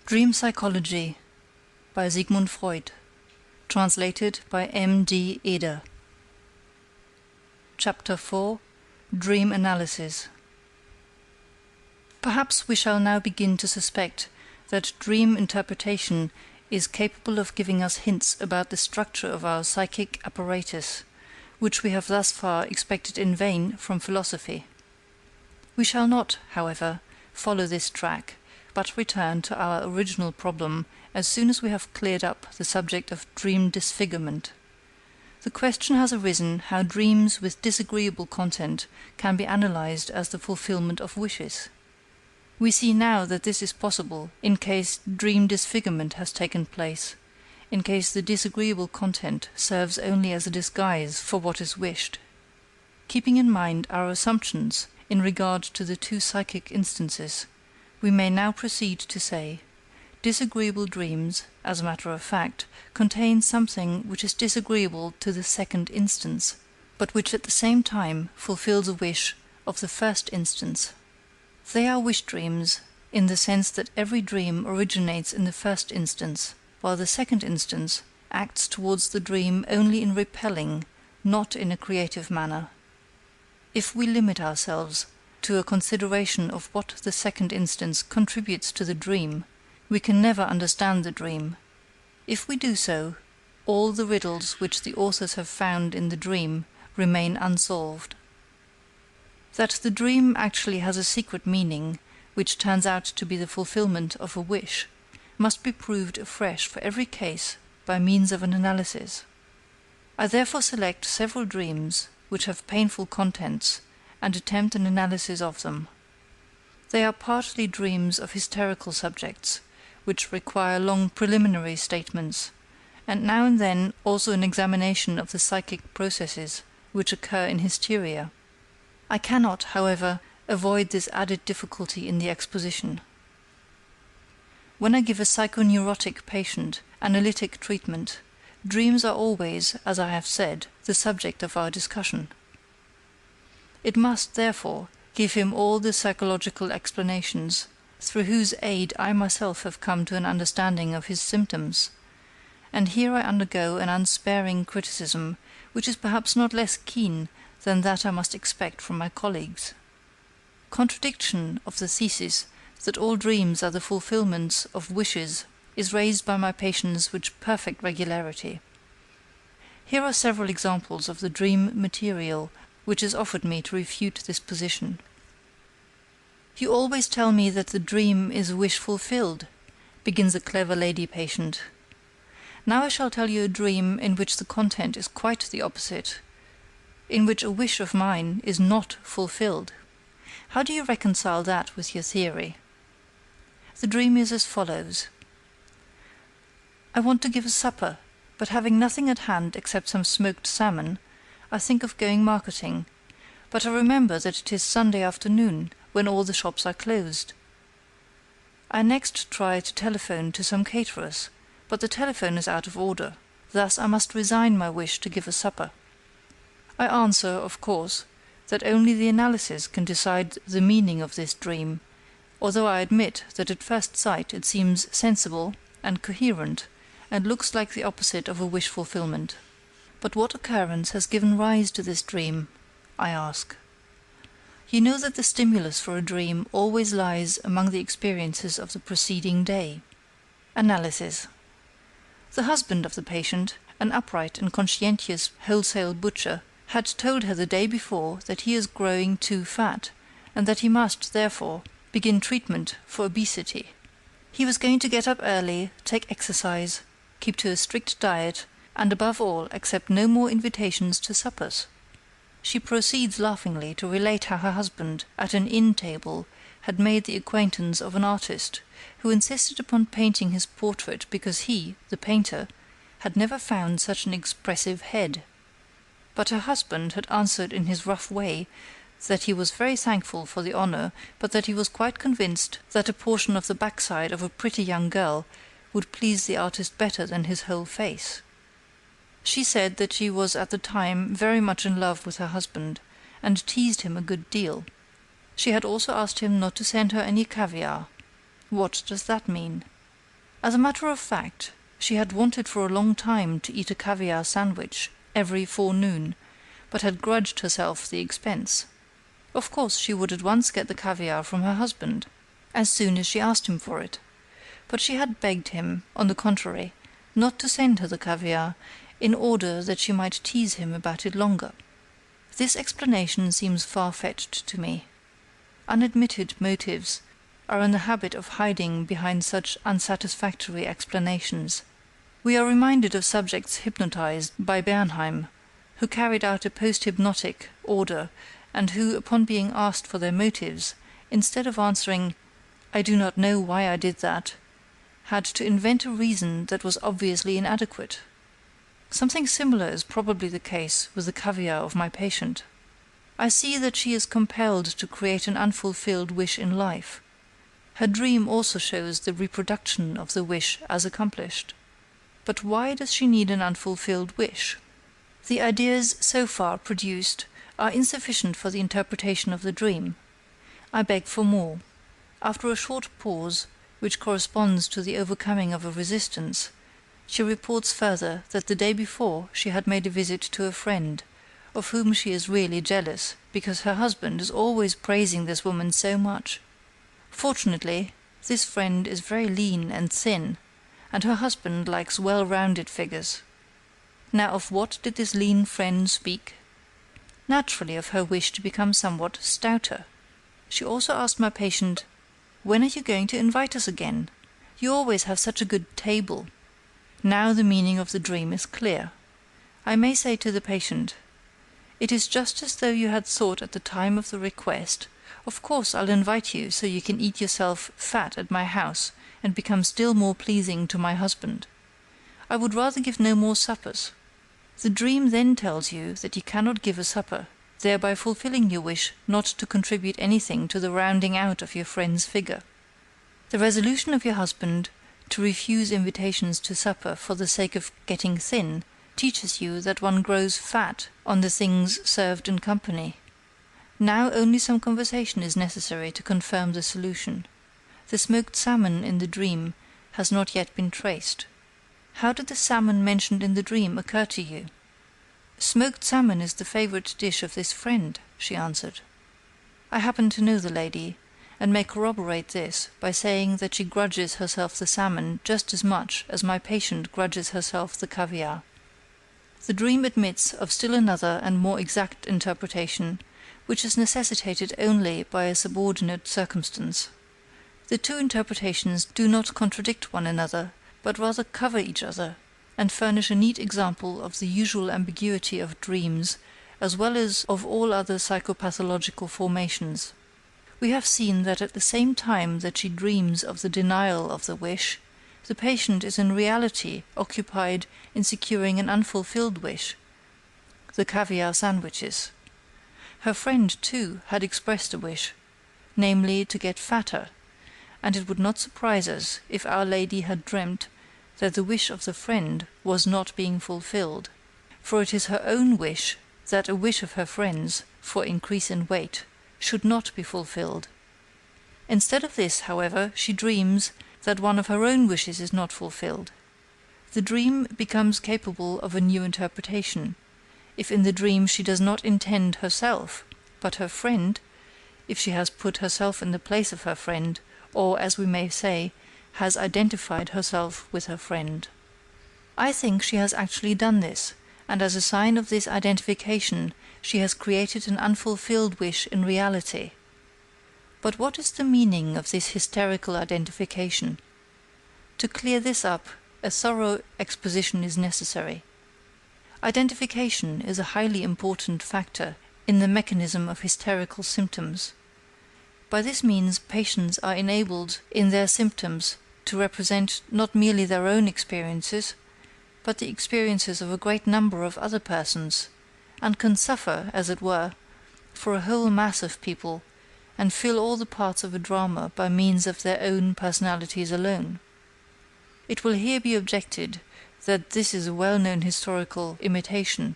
Dream Psychology by Sigmund Freud. Translated by M. D. Eder. Chapter 4. Dream Analysis. Perhaps we shall now begin to suspect that dream interpretation is capable of giving us hints about the structure of our psychic apparatus, which we have thus far expected in vain from philosophy. We shall not, however, follow this track, but return to our original problem as soon as we have cleared up the subject of dream disfigurement. The question has arisen how dreams with disagreeable content can be analyzed as the fulfillment of wishes. We see now that this is possible in case dream disfigurement has taken place, in case the disagreeable content serves only as a disguise for what is wished. Keeping in mind our assumptions in regard to the two psychic instances, we may now proceed to say, disagreeable dreams, as a matter of fact, contain something which is disagreeable to the second instance, but which at the same time fulfills a wish of the first instance. They are wish dreams, in the sense that every dream originates in the first instance, while the second instance acts towards the dream only in repelling, not in a creative manner. If we limit ourselves to a consideration of what the second instance contributes to the dream, we can never understand the dream. If we do so, all the riddles which the authors have found in the dream remain unsolved. That the dream actually has a secret meaning, which turns out to be the fulfillment of a wish, must be proved afresh for every case by means of an analysis. I therefore select several dreams which have painful contents and attempt an analysis of them. They are partly dreams of hysterical subjects, which require long preliminary statements, and now and then also an examination of the psychic processes which occur in hysteria. I cannot, however, avoid this added difficulty in the exposition. When I give a psychoneurotic patient analytic treatment, dreams are always, as I have said, the subject of our discussion. It must, therefore, give him all the psychological explanations, through whose aid I myself have come to an understanding of his symptoms, and here I undergo an unsparing criticism, which is perhaps not less keen than that I must expect from my colleagues. Contradiction of the thesis that all dreams are the fulfillments of wishes is raised by my patients with perfect regularity. Here are several examples of the dream material which is offered me to refute this position. "You always tell me that the dream is a wish fulfilled," begins a clever lady patient. "Now I shall tell you a dream in which the content is quite the opposite, in which a wish of mine is not fulfilled. How do you reconcile that with your theory?" The dream is as follows. I want to give a supper, but having nothing at hand except some smoked salmon, I think of going marketing, but I remember that it is Sunday afternoon, when all the shops are closed. I next try to telephone to some caterers, but the telephone is out of order, thus I must resign my wish to give a supper. I answer, of course, that only the analysis can decide the meaning of this dream, although I admit that at first sight it seems sensible and coherent, and looks like the opposite of a wish fulfillment. But what occurrence has given rise to this dream? I ask. You know that the stimulus for a dream always lies among the experiences of the preceding day. Analysis. The husband of the patient, an upright and conscientious wholesale butcher, had told her the day before that he is growing too fat, and that he must, therefore, begin treatment for obesity. He was going to get up early, take exercise, keep to a strict diet, and above all accept no more invitations to suppers. She proceeds laughingly to relate how her husband, at an inn table, had made the acquaintance of an artist, who insisted upon painting his portrait because he, the painter, had never found such an expressive head. But her husband had answered in his rough way that he was very thankful for the honor, but that he was quite convinced that a portion of the backside of a pretty young girl would please the artist better than his whole face. She said that she was at the time very much in love with her husband, and teased him a good deal. She had also asked him not to send her any caviar. What does that mean? As a matter of fact, she had wanted for a long time to eat a caviar sandwich every forenoon, but had grudged herself the expense. Of course, she would at once get the caviar from her husband, as soon as she asked him for it, but she had begged him, on the contrary, not to send her the caviar, in order that she might tease him about it longer. This explanation seems far-fetched to me. Unadmitted motives are in the habit of hiding behind such unsatisfactory explanations. We are reminded of subjects hypnotized by Bernheim, who carried out a post-hypnotic order, and who, upon being asked for their motives, instead of answering, "I do not know why I did that," had to invent a reason that was obviously inadequate. Something similar is probably the case with the caviar of my patient. I see that she is compelled to create an unfulfilled wish in life. Her dream also shows the reproduction of the wish as accomplished. But why does she need an unfulfilled wish? The ideas so far produced are insufficient for the interpretation of the dream. I beg for more. After a short pause, which corresponds to the overcoming of a resistance, she reports further that the day before she had made a visit to a friend, of whom she is really jealous, because her husband is always praising this woman so much. Fortunately, this friend is very lean and thin, and her husband likes well-rounded figures. Now of what did this lean friend speak? Naturally of her wish to become somewhat stouter. She also asked my patient, "When are you going to invite us again? You always have such a good table." Now the meaning of the dream is clear. I may say to the patient, "It is just as though you had thought at the time of the request, 'Of course I'll invite you so you can eat yourself fat at my house and become still more pleasing to my husband. I would rather give no more suppers.' The dream then tells you that you cannot give a supper, thereby fulfilling your wish not to contribute anything to the rounding out of your friend's figure. The resolution of your husband to refuse invitations to supper for the sake of getting thin teaches you that one grows fat on the things served in company. Now only some conversation is necessary to confirm the solution. The smoked salmon in the dream has not yet been traced. How did the salmon mentioned in the dream occur to you?" "Smoked salmon is the favorite dish of this friend," she answered. I happen to know the lady, and may corroborate this by saying that she grudges herself the salmon just as much as my patient grudges herself the caviar. The dream admits of still another and more exact interpretation, which is necessitated only by a subordinate circumstance. The two interpretations do not contradict one another, but rather cover each other, and furnish a neat example of the usual ambiguity of dreams, as well as of all other psychopathological formations. We have seen that at the same time that she dreams of the denial of the wish, the patient is in reality occupied in securing an unfulfilled wish, the caviar sandwiches. Her friend, too, had expressed a wish, namely to get fatter, and it would not surprise us if Our Lady had dreamt that the wish of the friend was not being fulfilled, for it is her own wish that a wish of her friend's, for increase in weight, should not be fulfilled. Instead of this, however, she dreams that one of her own wishes is not fulfilled. The dream becomes capable of a new interpretation, if in the dream she does not intend herself, but her friend, if she has put herself in the place of her friend, or, as we may say, has identified herself with her friend. I think she has actually done this, and as a sign of this identification she has created an unfulfilled wish in reality. But what is the meaning of this hysterical identification? To clear this up, a thorough exposition is necessary. Identification is a highly important factor in the mechanism of hysterical symptoms. By this means patients are enabled in their symptoms to represent not merely their own experiences, but the experiences of a great number of other persons, and can suffer, as it were, for a whole mass of people, and fill all the parts of a drama by means of their own personalities alone. It will here be objected that this is a well-known historical imitation,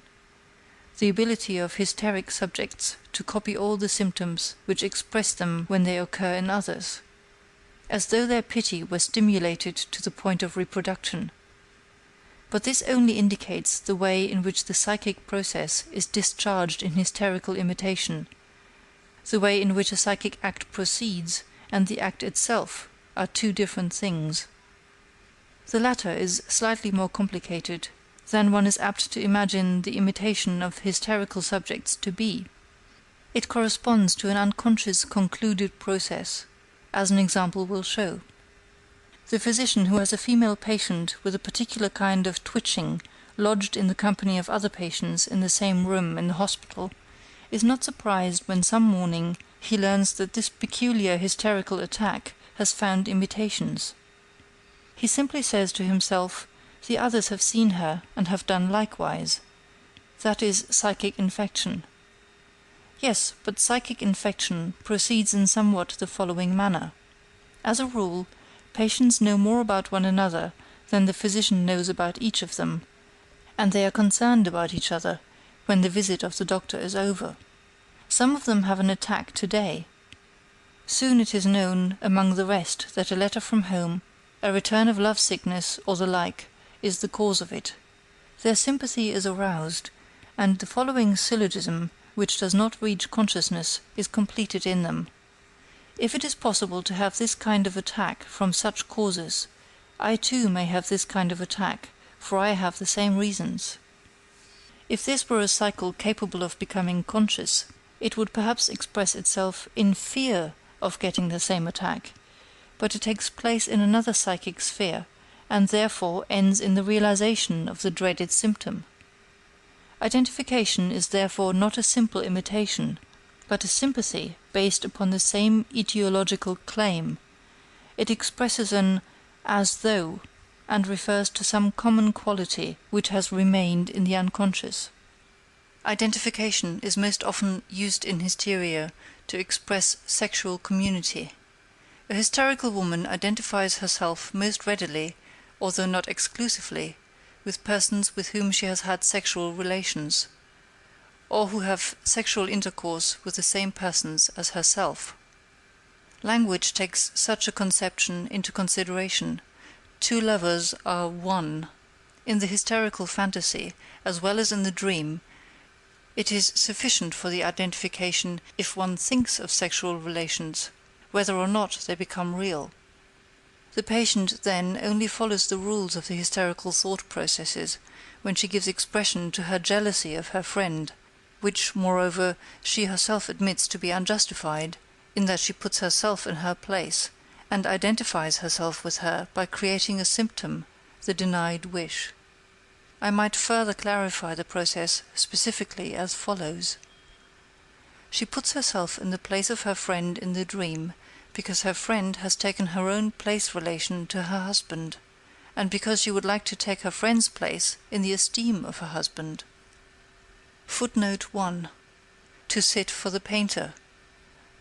the ability of hysteric subjects to copy all the symptoms which express them when they occur in others. as though their pity were stimulated to the point of reproduction. But this only indicates the way in which the psychic process is discharged in hysterical imitation. The way in which a psychic act proceeds and the act itself are two different things. The latter is slightly more complicated than one is apt to imagine the imitation of hysterical subjects to be. It corresponds to an unconscious concluded process, as an example will show. The physician who has a female patient with a particular kind of twitching lodged in the company of other patients in the same room in the hospital is not surprised when some morning he learns that this peculiar hysterical attack has found imitations. He simply says to himself, "The others have seen her and have done likewise." That is psychic infection. Yes, but psychic infection proceeds in somewhat the following manner. As a rule, patients know more about one another than the physician knows about each of them, and they are concerned about each other when the visit of the doctor is over. Some of them have an attack today. Soon it is known among the rest that a letter from home, a return of lovesickness, or the like, is the cause of it. Their sympathy is aroused, and the following syllogism, which does not reach consciousness, is completed in them. If it is possible to have this kind of attack from such causes, I too may have this kind of attack, for I have the same reasons. If this were a cycle capable of becoming conscious, it would perhaps express itself in fear of getting the same attack, but it takes place in another psychic sphere, and therefore ends in the realization of the dreaded symptom. Identification is therefore not a simple imitation, but a sympathy based upon the same etiological claim. It expresses an as though, and refers to some common quality which has remained in the unconscious. Identification is most often used in hysteria to express sexual community. A hysterical woman identifies herself most readily, although not exclusively, with persons with whom she has had sexual relations, or who have sexual intercourse with the same persons as herself. Language takes such a conception into consideration. Two lovers are one. In the hysterical fantasy, as well as in the dream, it is sufficient for the identification if one thinks of sexual relations, whether or not they become real. The patient, then, only follows the rules of the hysterical thought processes when she gives expression to her jealousy of her friend, which, moreover, she herself admits to be unjustified, in that she puts herself in her place, and identifies herself with her by creating a symptom, the denied wish. I might further clarify the process specifically as follows. She puts herself in the place of her friend in the dream, because her friend has taken her own place relation to her husband, and because she would like to take her friend's place in the esteem of her husband. Footnote 1. To sit for the painter.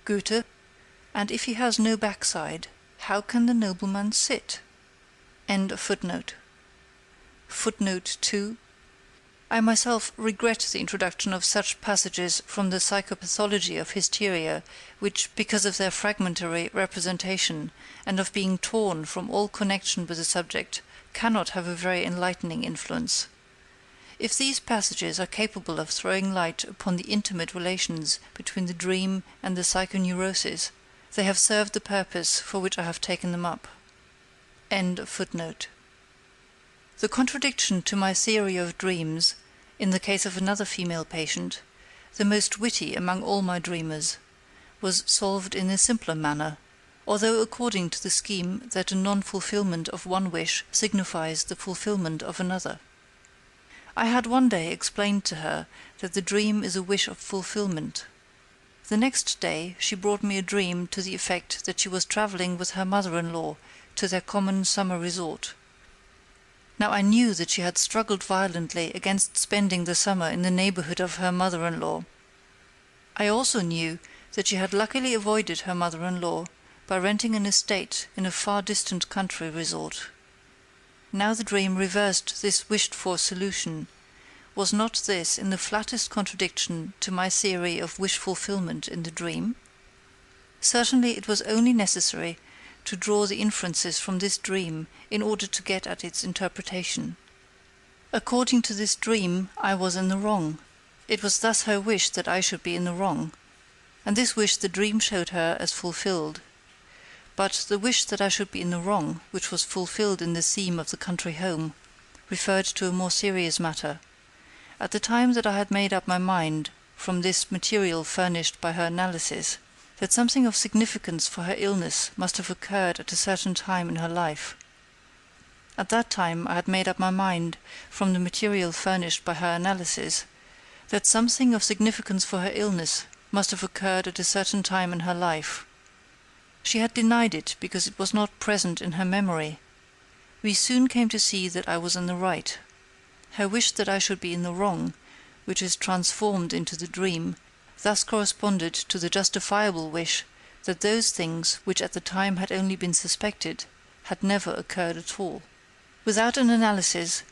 Goethe. And if he has no backside, how can the nobleman sit? End of footnote. Footnote 2. I myself regret the introduction of such passages from the psychopathology of hysteria, which, because of their fragmentary representation, and of being torn from all connection with the subject, cannot have a very enlightening influence. If these passages are capable of throwing light upon the intimate relations between the dream and the psychoneurosis, they have served the purpose for which I have taken them up. End of footnote. The contradiction to my theory of dreams, in the case of another female patient, the most witty among all my dreamers, was solved in a simpler manner, although according to the scheme that a non-fulfillment of one wish signifies the fulfillment of another. I had one day explained to her that the dream is a wish of fulfillment. The next day she brought me a dream to the effect that she was travelling with her mother-in-law to their common summer resort. Now I knew that she had struggled violently against spending the summer in the neighbourhood of her mother-in-law. I also knew that she had luckily avoided her mother-in-law by renting an estate in a far distant country resort. Now the dream reversed this wished-for solution. Was not this in the flattest contradiction to my theory of wish-fulfillment in the dream? Certainly it was only necessary to draw the inferences from this dream in order to get at its interpretation. According to this dream, I was in the wrong. It was thus her wish that I should be in the wrong, and this wish the dream showed her as fulfilled. But the wish that I should be in the wrong, which was fulfilled in the theme of the country home, referred to a more serious matter. At the time that I had made up my mind, from this material furnished by her analysis, that something of significance for her illness must have occurred at a certain time in her life. At that time I had made up my mind, from the material furnished by her analysis, that something of significance for her illness must have occurred at a certain time in her life. She had denied it because it was not present in her memory. We soon came to see that I was in the right. Her wish that I should be in the wrong, which is transformed into the dream, thus corresponded to the justifiable wish that those things which at the time had only been suspected had never occurred at all. Without an analysis,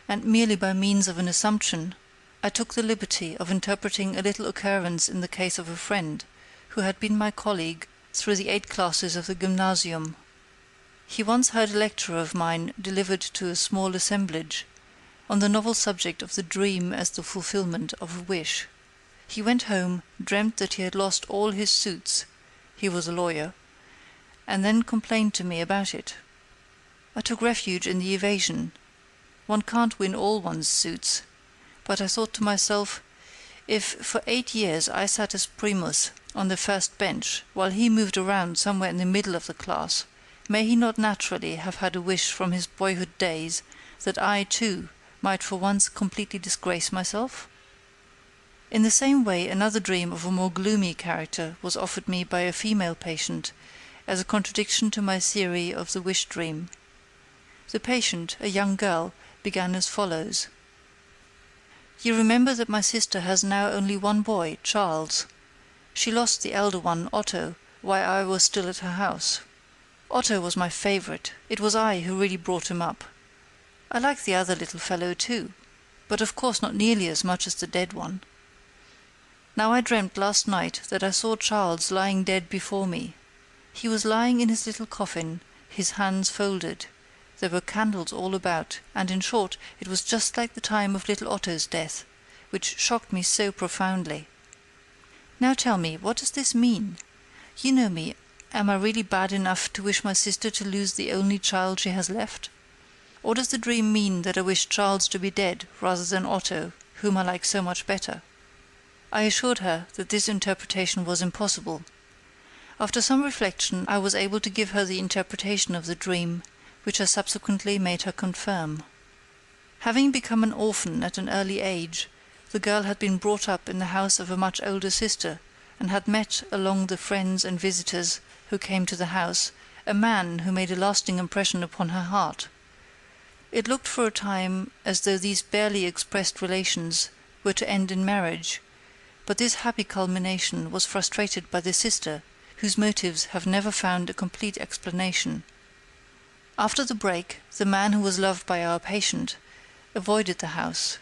and merely by means of an assumption, I took the liberty of interpreting a little occurrence in the case of a friend, who had been my colleague through the 8 classes of the gymnasium. He once heard a lecture of mine delivered to a small assemblage, on the novel subject of the dream as the fulfillment of a wish. He went home, dreamt that he had lost all his suits (he was a lawyer), and then complained to me about it. I took refuge in the evasion. One can't win all one's suits, but I thought to myself, if for 8 years I sat as primus on the first bench, while he moved around somewhere in the middle of the class, may he not naturally have had a wish from his boyhood days that I, too, might for once completely disgrace myself? In the same way another dream of a more gloomy character was offered me by a female patient, as a contradiction to my theory of the wish dream. The patient, a young girl, began as follows. You remember that my sister has now only one boy, Charles. She lost the elder one, Otto, while I was still at her house. Otto was my favorite. It was I who really brought him up. I like the other little fellow too, but of course not nearly as much as the dead one. Now I dreamt last night that I saw Charles lying dead before me. He was lying in his little coffin, his hands folded. There were candles all about, and in short, it was just like the time of little Otto's death, which shocked me so profoundly. Now tell me, what does this mean? You know me, am I really bad enough to wish my sister to lose the only child she has left? Or does the dream mean that I wish Charles to be dead rather than Otto, whom I like so much better? I assured her that this interpretation was impossible. After some reflection I was able to give her the interpretation of the dream, which I subsequently made her confirm. Having become an orphan at an early age, the girl had been brought up in the house of a much older sister, and had met, along the friends and visitors who came to the house, a man who made a lasting impression upon her heart. It looked for a time as though these barely expressed relations were to end in marriage, but this happy culmination was frustrated by the sister, whose motives have never found a complete explanation. After the break, the man who was loved by our patient avoided the house.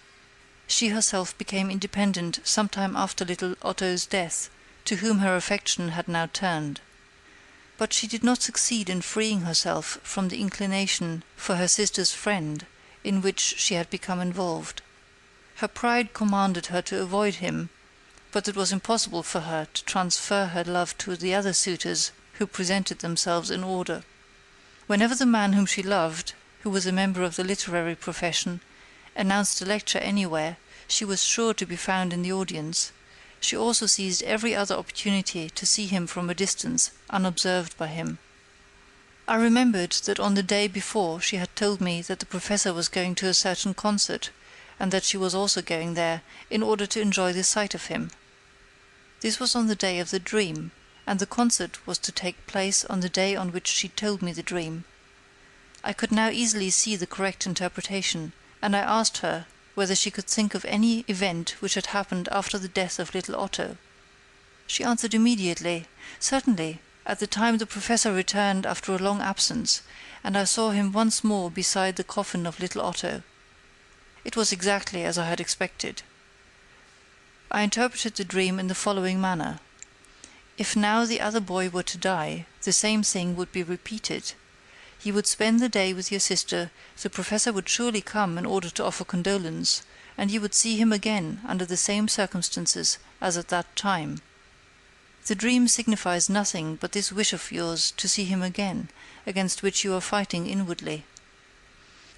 She herself became independent some time after little Otto's death, to whom her affection had now turned. But she did not succeed in freeing herself from the inclination for her sister's friend, in which she had become involved. Her pride commanded her to avoid him, but it was impossible for her to transfer her love to the other suitors who presented themselves in order. Whenever the man whom she loved, who was a member of the literary profession, announced a lecture anywhere, she was sure to be found in the audience. She also seized every other opportunity to see him from a distance, unobserved by him. I remembered that on the day before she had told me that the professor was going to a certain concert, and that she was also going there, in order to enjoy the sight of him. This was on the day of the dream, and the concert was to take place on the day on which she told me the dream. I could now easily see the correct interpretation, and I asked her whether she could think of any event which had happened after the death of little Otto. She answered immediately, "Certainly, at the time the professor returned after a long absence, and I saw him once more beside the coffin of little Otto." It was exactly as I had expected. I interpreted the dream in the following manner. If now the other boy were to die, the same thing would be repeated. You would spend the day with your sister, the professor would surely come in order to offer condolence, and you would see him again under the same circumstances as at that time. The dream signifies nothing but this wish of yours to see him again, against which you are fighting inwardly.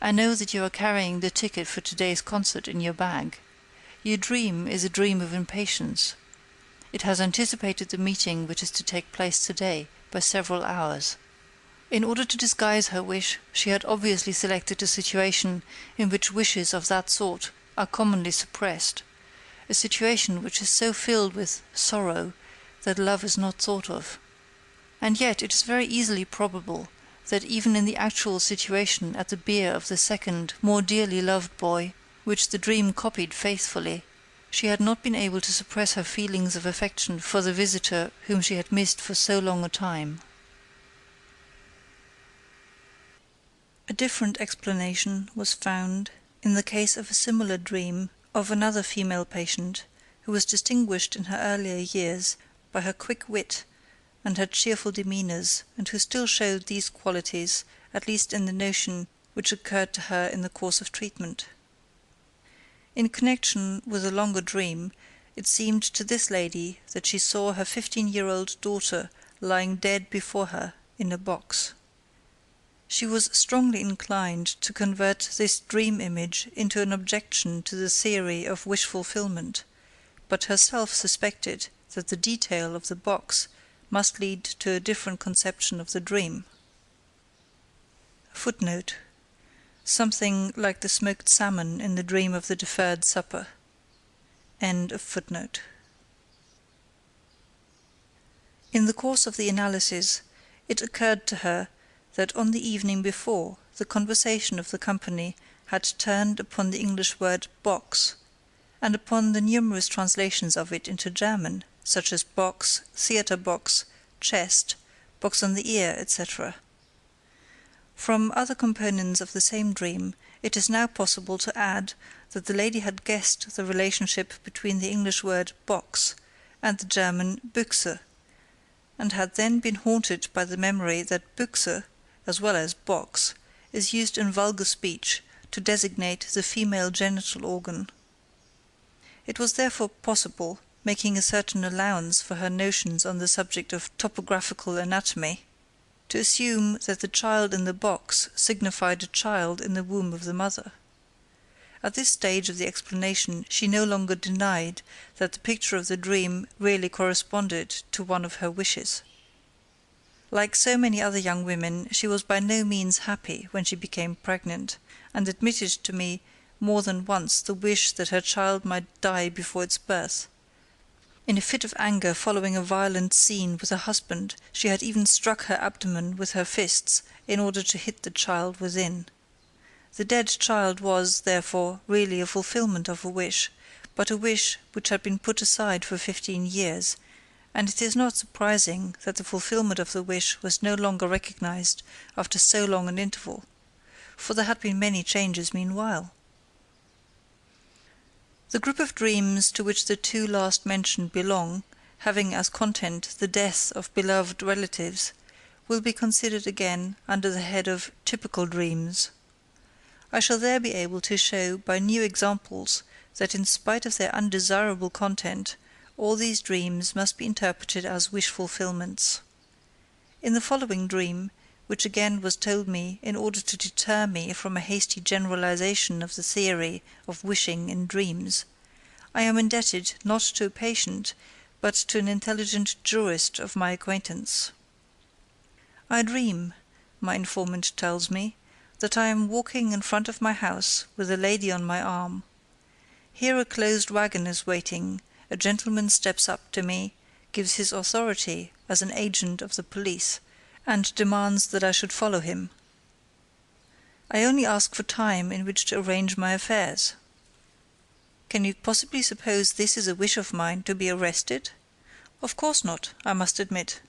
I know that you are carrying the ticket for today's concert in your bag. Your dream is a dream of impatience. It has anticipated the meeting which is to take place today by several hours. In order to disguise her wish, she had obviously selected a situation in which wishes of that sort are commonly suppressed, a situation which is so filled with sorrow that love is not thought of. And yet it is very easily probable that even in the actual situation at the bier of the second, more dearly loved boy, which the dream copied faithfully, she had not been able to suppress her feelings of affection for the visitor whom she had missed for so long a time. A different explanation was found in the case of a similar dream of another female patient, who was distinguished in her earlier years by her quick wit and her cheerful demeanours, and who still showed these qualities, at least in the notion which occurred to her in the course of treatment. In connection with a longer dream, it seemed to this lady that she saw her 15-year-old daughter lying dead before her in a box. She was strongly inclined to convert this dream image into an objection to the theory of wish fulfillment, but herself suspected that the detail of the box must lead to a different conception of the dream. Footnote: something like the smoked salmon in the dream of the deferred supper. End of footnote. In the course of the analysis, it occurred to her that on the evening before the conversation of the company had turned upon the English word box, and upon the numerous translations of it into German, such as box, theatre box, chest, box on the ear, etc. From other components of the same dream, it is now possible to add that the lady had guessed the relationship between the English word box and the German Büchse, and had then been haunted by the memory that Büchse, as well as box, is used in vulgar speech to designate the female genital organ. It was therefore possible, making a certain allowance for her notions on the subject of topographical anatomy, to assume that the child in the box signified a child in the womb of the mother. At this stage of the explanation she no longer denied that the picture of the dream really corresponded to one of her wishes. Like so many other young women, she was by no means happy when she became pregnant, and admitted to me more than once the wish that her child might die before its birth. In a fit of anger following a violent scene with her husband, she had even struck her abdomen with her fists in order to hit the child within. The dead child was, therefore, really a fulfillment of a wish, but a wish which had been put aside for 15 years, and it is not surprising that the fulfillment of the wish was no longer recognized after so long an interval, for there had been many changes meanwhile. The group of dreams to which the two last mentioned belong, having as content the death of beloved relatives, will be considered again under the head of typical dreams. I shall there be able to show by new examples that in spite of their undesirable content, all these dreams must be interpreted as wish fulfillments. In the following dream, which again was told me in order to deter me from a hasty generalization of the theory of wishing in dreams, I am indebted not to a patient, but to an intelligent jurist of my acquaintance. I dream, my informant tells me, that I am walking in front of my house with a lady on my arm. Here a closed wagon is waiting, a gentleman steps up to me, gives his authority as an agent of the police, and demands that I should follow him. I only ask for time in which to arrange my affairs. Can you possibly suppose this is a wish of mine to be arrested? Of course not, I must admit.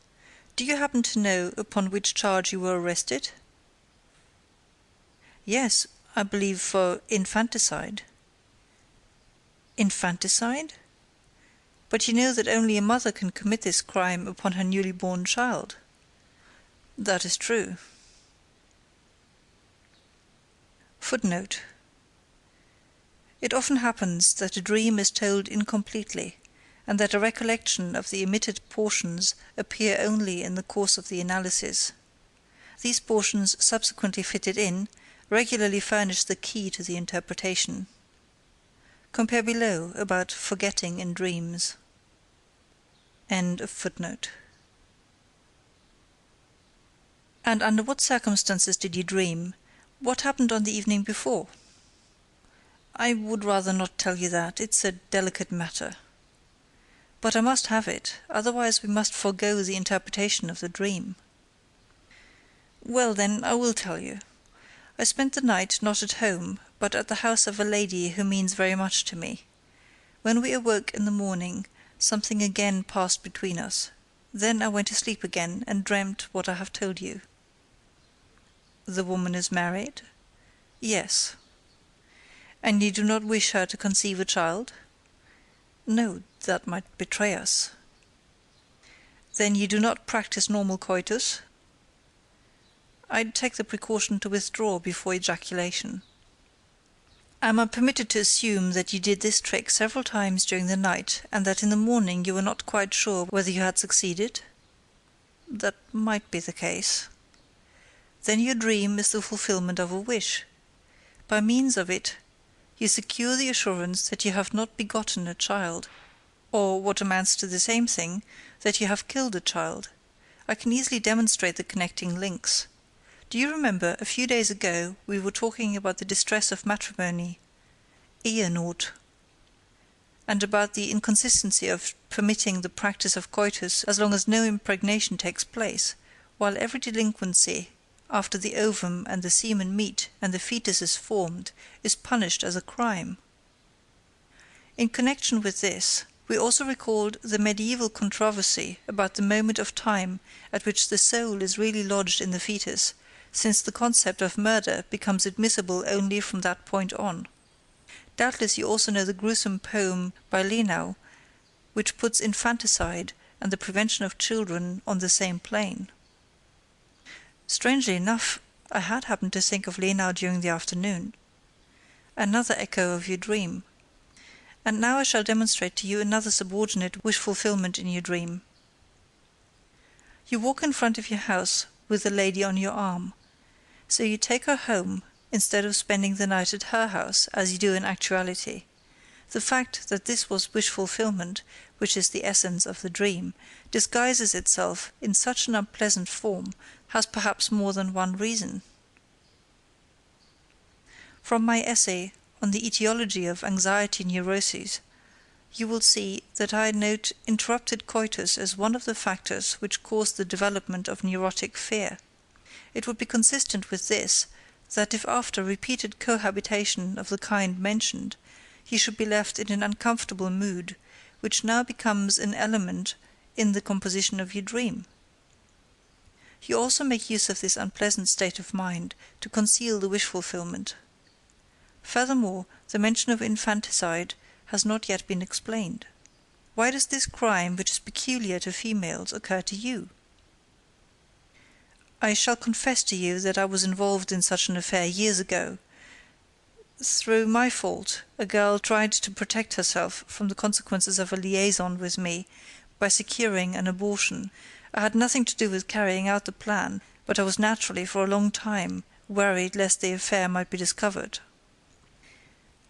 Do you happen to know upon which charge you were arrested? Yes, I believe for infanticide. Infanticide? But you know that only a mother can commit this crime upon her newly born child. That is true. Footnote. It often happens that a dream is told incompletely, and that a recollection of the omitted portions appear only in the course of the analysis. These portions subsequently fitted in regularly furnish the key to the interpretation. Compare below about forgetting in dreams. End of footnote. And under what circumstances did you dream? What happened on the evening before? I would rather not tell you that, it's a delicate matter. But I must have it, otherwise we must forego the interpretation of the dream. Well then, I will tell you. I spent the night not at home, but at the house of a lady who means very much to me. When we awoke in the morning, something again passed between us. Then I went to sleep again and dreamt what I have told you. The woman is married? Yes. And you do not wish her to conceive a child? No, that might betray us. Then you do not practice normal coitus? I'd take the precaution to withdraw before ejaculation. Am I permitted to assume that you did this trick several times during the night, and that in the morning you were not quite sure whether you had succeeded? That might be the case. Then your dream is the fulfillment of a wish. By means of it, you secure the assurance that you have not begotten a child, or, what amounts to the same thing, that you have killed a child. I can easily demonstrate the connecting links. Do you remember, a few days ago, we were talking about the distress of matrimony, Ehenot, and about the inconsistency of permitting the practice of coitus as long as no impregnation takes place, while every delinquency, after the ovum and the semen meet and the fetus is formed, is punished as a crime. In connection with this, we also recalled the medieval controversy about the moment of time at which the soul is really lodged in the fetus, since the concept of murder becomes admissible only from that point on. Doubtless you also know the gruesome poem by Lenau, which puts infanticide and the prevention of children on the same plane. Strangely enough, I had happened to think of Lenau during the afternoon. Another echo of your dream. And now I shall demonstrate to you another subordinate wish-fulfillment in your dream. You walk in front of your house with the lady on your arm. So you take her home, instead of spending the night at her house, as you do in actuality. The fact that this was wish-fulfillment, which is the essence of the dream, disguises itself in such an unpleasant form, has perhaps more than one reason. From my essay on the etiology of anxiety neuroses, you will see that I note interrupted coitus as one of the factors which cause the development of neurotic fear. It would be consistent with this that if after repeated cohabitation of the kind mentioned, you should be left in an uncomfortable mood, which now becomes an element in the composition of your dream. You also make use of this unpleasant state of mind to conceal the wish-fulfillment. Furthermore, the mention of infanticide has not yet been explained. Why does this crime, which is peculiar to females, occur to you? I shall confess to you that I was involved in such an affair years ago. Through my fault, a girl tried to protect herself from the consequences of a liaison with me by securing an abortion. I had nothing to do with carrying out the plan, but I was naturally for a long time worried lest the affair might be discovered.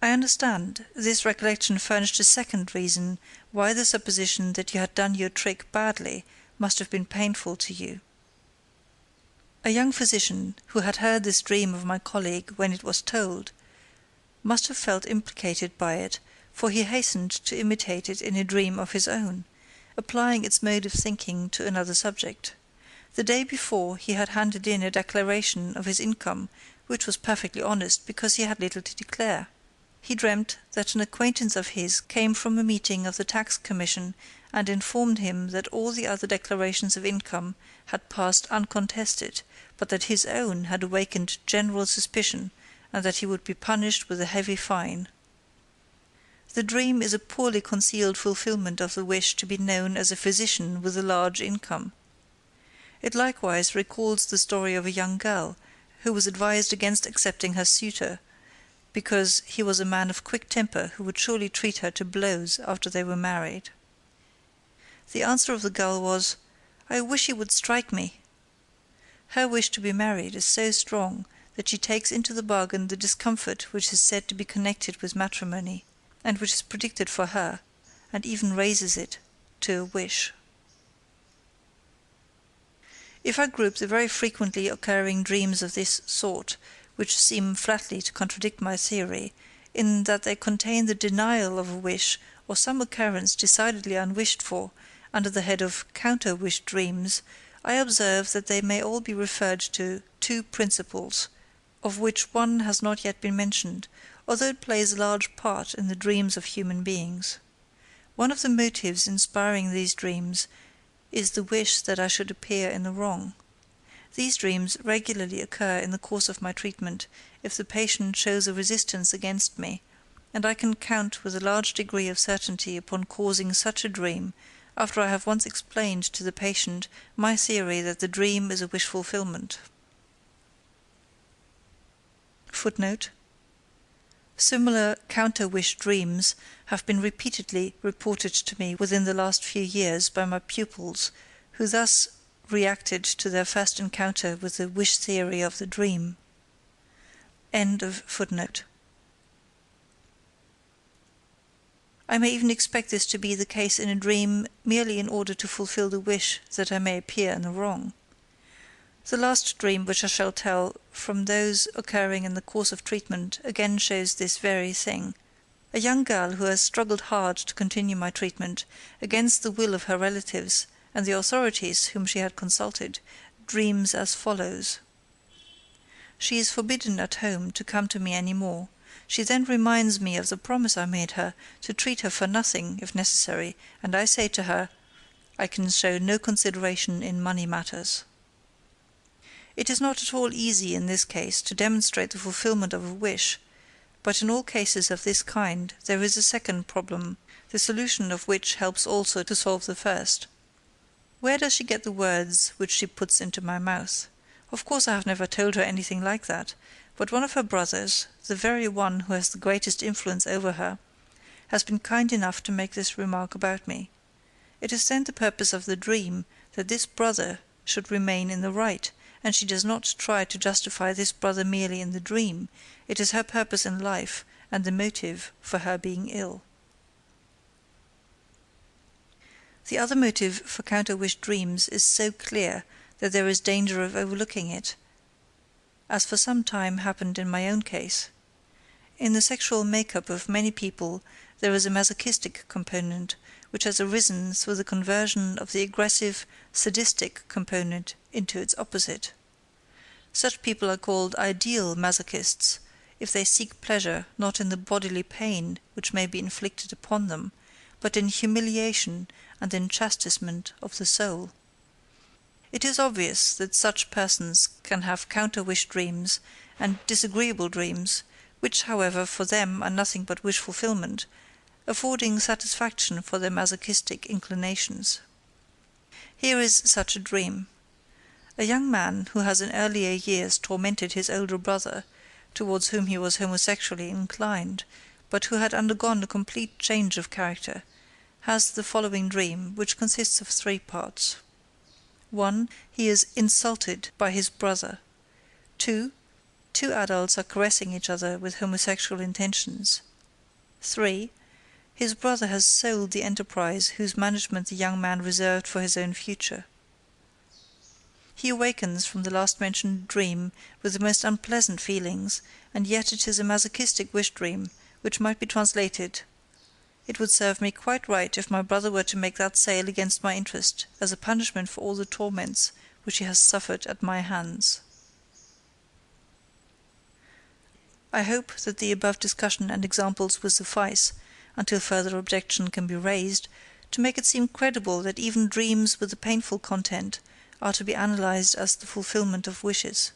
I understand this recollection furnished a second reason why the supposition that you had done your trick badly must have been painful to you. A young physician, who had heard this dream of my colleague when it was told, must have felt implicated by it, for he hastened to imitate it in a dream of his own, applying its mode of thinking to another subject. The day before he had handed in a declaration of his income, which was perfectly honest because he had little to declare. He dreamt that an acquaintance of his came from a meeting of the tax commission and informed him that all the other declarations of income had passed uncontested, but that his own had awakened general suspicion and that he would be punished with a heavy fine. The dream is a poorly concealed fulfillment of the wish to be known as a physician with a large income. It likewise recalls the story of a young girl who was advised against accepting her suitor, because he was a man of quick temper who would surely treat her to blows after they were married. The answer of the girl was, "I wish he would strike me." Her wish to be married is so strong that she takes into the bargain the discomfort which is said to be connected with matrimony, and which is predicted for her, and even raises it to a wish. If I group the very frequently occurring dreams of this sort, which seem flatly to contradict my theory, in that they contain the denial of a wish or some occurrence decidedly unwished for, under the head of counter-wish dreams, I observe that they may all be referred to two principles, of which one has not yet been mentioned, although it plays a large part in the dreams of human beings. One of the motives inspiring these dreams is the wish that I should appear in the wrong. These dreams regularly occur in the course of my treatment if the patient shows a resistance against me, and I can count with a large degree of certainty upon causing such a dream after I have once explained to the patient my theory that the dream is a wish fulfillment. Footnote: similar counter-wish dreams have been repeatedly reported to me within the last few years by my pupils, who thus reacted to their first encounter with the wish theory of the dream. End of footnote. I may even expect this to be the case in a dream merely in order to fulfill the wish that I may appear in the wrong. The last dream which I shall tell from those occurring in the course of treatment again shows this very thing. A young girl who has struggled hard to continue my treatment, against the will of her relatives and the authorities whom she had consulted, dreams as follows. She is forbidden at home to come to me any more. She then reminds me of the promise I made her to treat her for nothing, if necessary, and I say to her, "I can show no consideration in money matters." It is not at all easy in this case to demonstrate the fulfillment of a wish, but in all cases of this kind there is a second problem, the solution of which helps also to solve the first. Where does she get the words which she puts into my mouth? Of course I have never told her anything like that, but one of her brothers, the very one who has the greatest influence over her, has been kind enough to make this remark about me. It is then the purpose of the dream that this brother should remain in the right, and she does not try to justify this brother merely in the dream. It is her purpose in life and the motive for her being ill. The other motive for counter-wish dreams is so clear that there is danger of overlooking it, as for some time happened in my own case. In the sexual make-up of many people there is a masochistic component, which has arisen through the conversion of the aggressive, sadistic component into its opposite. Such people are called ideal masochists if they seek pleasure not in the bodily pain which may be inflicted upon them, but in humiliation and in chastisement of the soul. It is obvious that such persons can have counter-wish dreams and disagreeable dreams, which, however, for them are nothing but wish fulfillment, affording satisfaction for their masochistic inclinations. Here is such a dream. A young man who has in earlier years tormented his older brother, towards whom he was homosexually inclined, but who had undergone a complete change of character, has the following dream, which consists of 3 parts. 1. He is insulted by his brother. 2. Two adults are caressing each other with homosexual intentions. 3. His brother has sold the enterprise whose management the young man reserved for his own future. He awakens from the last-mentioned dream with the most unpleasant feelings, and yet it is a masochistic wish-dream, which might be translated: "It would serve me quite right if my brother were to make that sale against my interest, as a punishment for all the torments which he has suffered at my hands." I hope that the above discussion and examples will suffice, until further objection can be raised, to make it seem credible that even dreams with a painful content are to be analyzed as the fulfillment of wishes.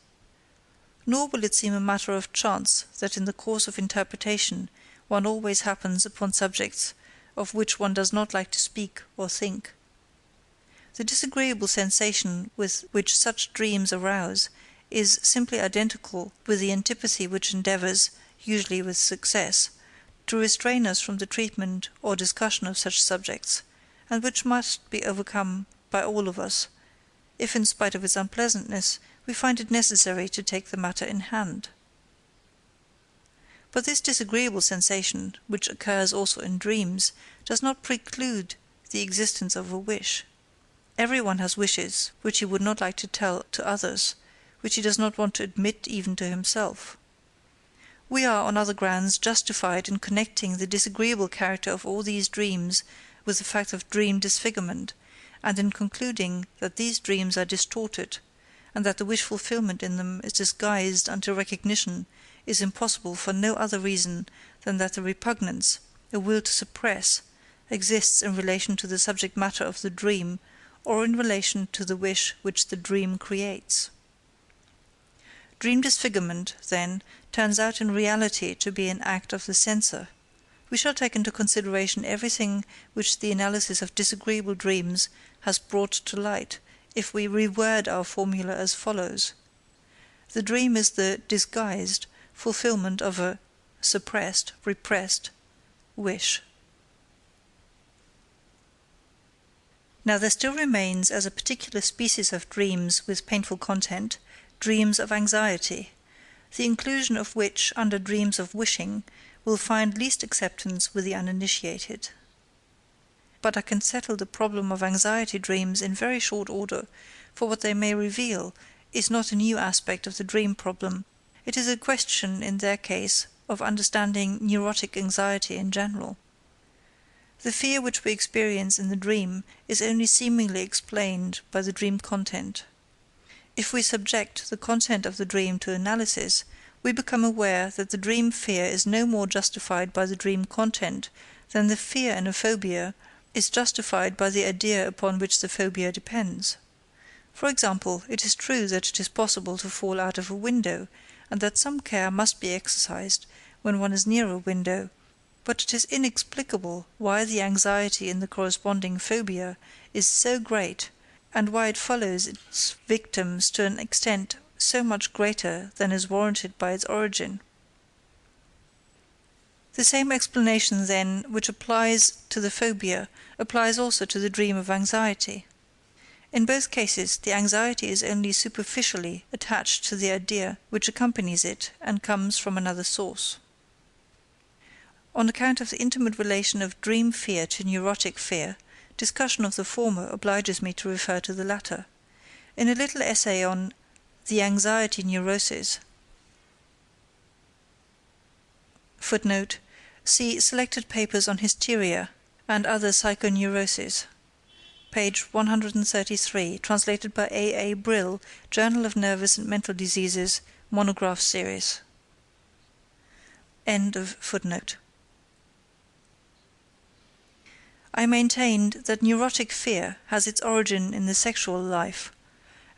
Nor will it seem a matter of chance that in the course of interpretation one always happens upon subjects of which one does not like to speak or think. The disagreeable sensation with which such dreams arouse is simply identical with the antipathy which endeavours, usually with success, to restrain us from the treatment or discussion of such subjects, and which must be overcome by all of us, if in spite of its unpleasantness we find it necessary to take the matter in hand. But this disagreeable sensation, which occurs also in dreams, does not preclude the existence of a wish. Everyone has wishes which he would not like to tell to others, which he does not want to admit even to himself. We are, on other grounds, justified in connecting the disagreeable character of all these dreams with the fact of dream disfigurement, and in concluding that these dreams are distorted, and that the wish fulfillment in them is disguised until recognition is impossible for no other reason than that the repugnance, a will to suppress, exists in relation to the subject matter of the dream, or in relation to the wish which the dream creates. Dream disfigurement, then, turns out in reality to be an act of the censor. We shall take into consideration everything which the analysis of disagreeable dreams has brought to light, if we reword our formula as follows. The dream is the disguised fulfillment of a suppressed, repressed wish. Now there still remains, as a particular species of dreams with painful content, dreams of anxiety, the inclusion of which under dreams of wishing will find least acceptance with the uninitiated. But I can settle the problem of anxiety dreams in very short order, for what they may reveal is not a new aspect of the dream problem. It is a question, in their case, of understanding neurotic anxiety in general. The fear which we experience in the dream is only seemingly explained by the dream content. If we subject the content of the dream to analysis, we become aware that the dream fear is no more justified by the dream content than the fear in a phobia is justified by the idea upon which the phobia depends. For example, it is true that it is possible to fall out of a window, and that some care must be exercised when one is near a window, but it is inexplicable why the anxiety in the corresponding phobia is so great, and why it follows its victims to an extent so much greater than is warranted by its origin. The same explanation, then, which applies to the phobia, applies also to the dream of anxiety. In both cases, the anxiety is only superficially attached to the idea which accompanies it and comes from another source. On account of the intimate relation of dream fear to neurotic fear, discussion of the former obliges me to refer to the latter. In a little essay on the anxiety neurosis, footnote, see selected papers on hysteria and other psychoneuroses, page 133, translated by A. A. Brill, Journal of Nervous and Mental Diseases, monograph series. End of footnote. I maintained that neurotic fear has its origin in the sexual life,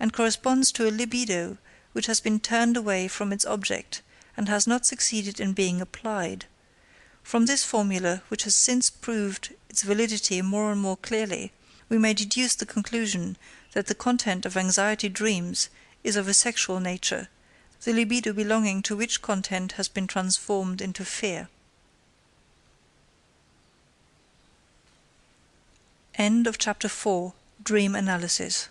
and corresponds to a libido which has been turned away from its object and has not succeeded in being applied. From this formula, which has since proved its validity more and more clearly, we may deduce the conclusion that the content of anxiety dreams is of a sexual nature, the libido belonging to which content has been transformed into fear. End of chapter 4. Dream Analysis.